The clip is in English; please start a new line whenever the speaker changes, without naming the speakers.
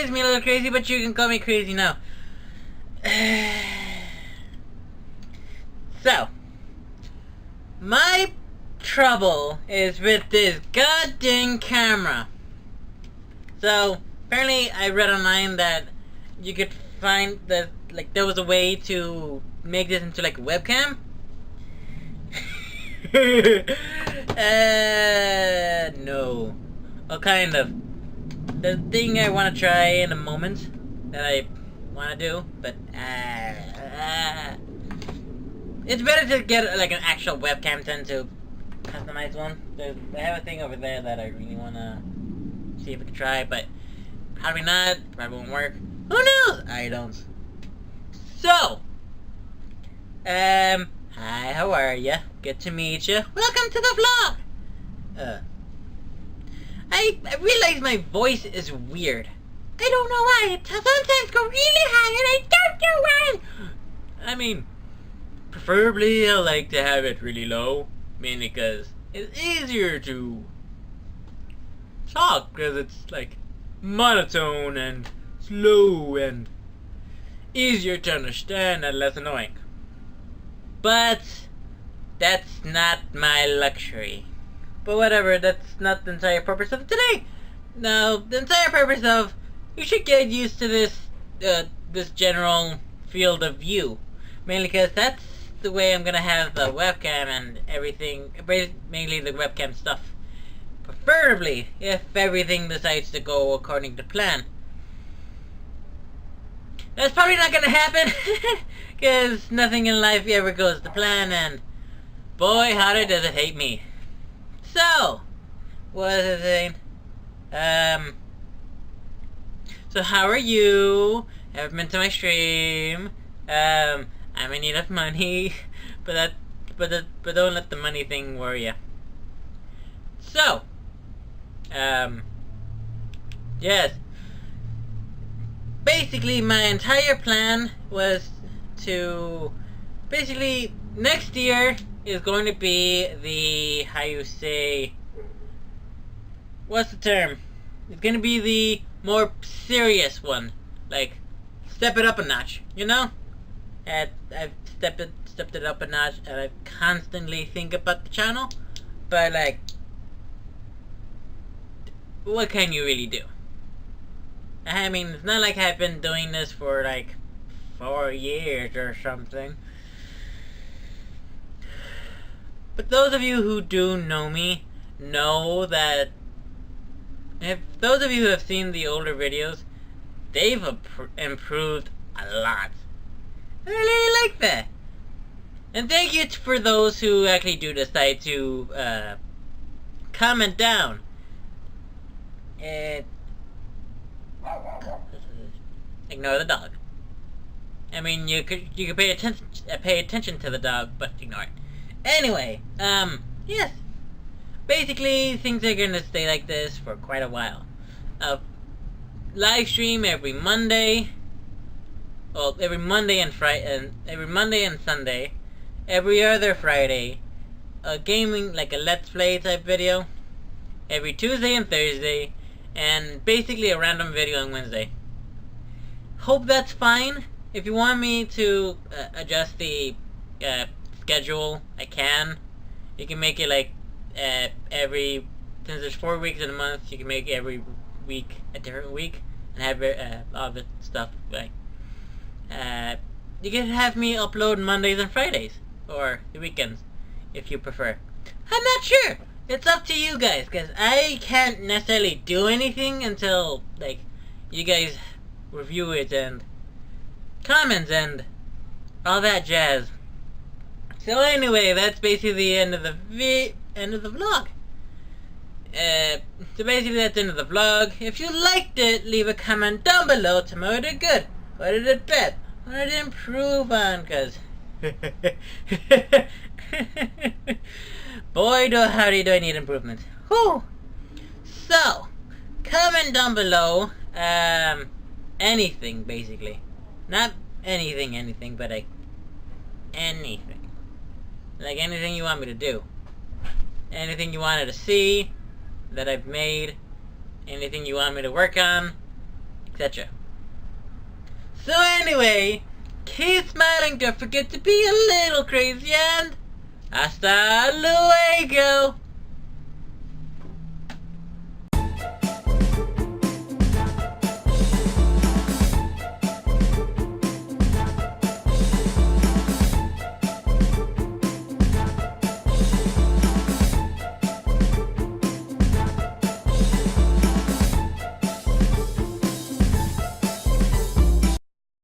drives me a little crazy, but you can call me crazy now. So, my trouble is with this goddamn camera. So, apparently I read online that you could find that, like, there was a way to make this into, like, a webcam. No. Well, kind of. The thing I want to try in a moment that I want to do, but it's better to get like an actual webcam than to customize one. I have a thing over there that I really want to see if I can try, but probably not. Probably won't work. Who knows? I don't. So, hi, how are ya? Good to meet you. Welcome to the vlog. I realize my voice is weird. I don't know why. It sometimes go really high and I don't know why. I mean, preferably I like to have it really low, mainly because it's easier to talk, because it's like monotone and slow and easier to understand and less annoying. But that's not my luxury. But whatever, that's not the entire purpose of today. No, the entire purpose of you should get used to this this general field of view, mainly because that's the way I'm gonna have the webcam and everything, mainly the webcam stuff. Preferably, if everything decides to go according to plan. That's probably not gonna happen, because nothing in life ever goes to plan, and boy, howdy does it hate me. So, what is it saying? So how are you? Haven't been to my stream. I'm in need of money, but don't let the money thing worry you. So, yes. Basically, my entire plan was to, next year is going to be the, how you say, what's the term? It's going to be the more serious one. Like, step it up a notch, you know? And I've stepped it up a notch, and I constantly think about the channel. But, like, what can you really do? I mean, it's not like I've been doing this for, like, 4 years or something. But those of you who do know me know that if those of you who have seen the older videos, they've improved a lot. I really like that. And thank you for those who actually do decide to comment down. Ignore the dog. I mean, you could pay attention to the dog, but ignore it. Anyway, yes. Basically, things are gonna stay like this for quite a while. Live stream every Monday. Well, every Monday and every Monday and Sunday. Every other Friday. A gaming, like a Let's Play type video. Every Tuesday and Thursday. And basically a random video on Wednesday. Hope that's fine. If you want me to adjust the schedule, I can. You can make it like since there's 4 weeks in a month, you can make every week a different week and have all the stuff like you can have me upload Mondays and Fridays or the weekends if you prefer. I'm not sure. It's up to you guys, because I can't necessarily do anything until like you guys review it and comments and all that jazz. So anyway, that's basically the end of the vlog. So basically that's the end of the vlog. If you liked it, leave a comment down below. Tell me what did good, what did it bad, what did it improve on, cause boy howdy do I need improvement. Whew. So, comment down below, anything basically. Not anything, but like anything. Like anything you want me to do. Anything you wanted to see that I've made. Anything you want me to work on. etc. So anyway, keep smiling, don't forget to be a little crazy, and hasta luego!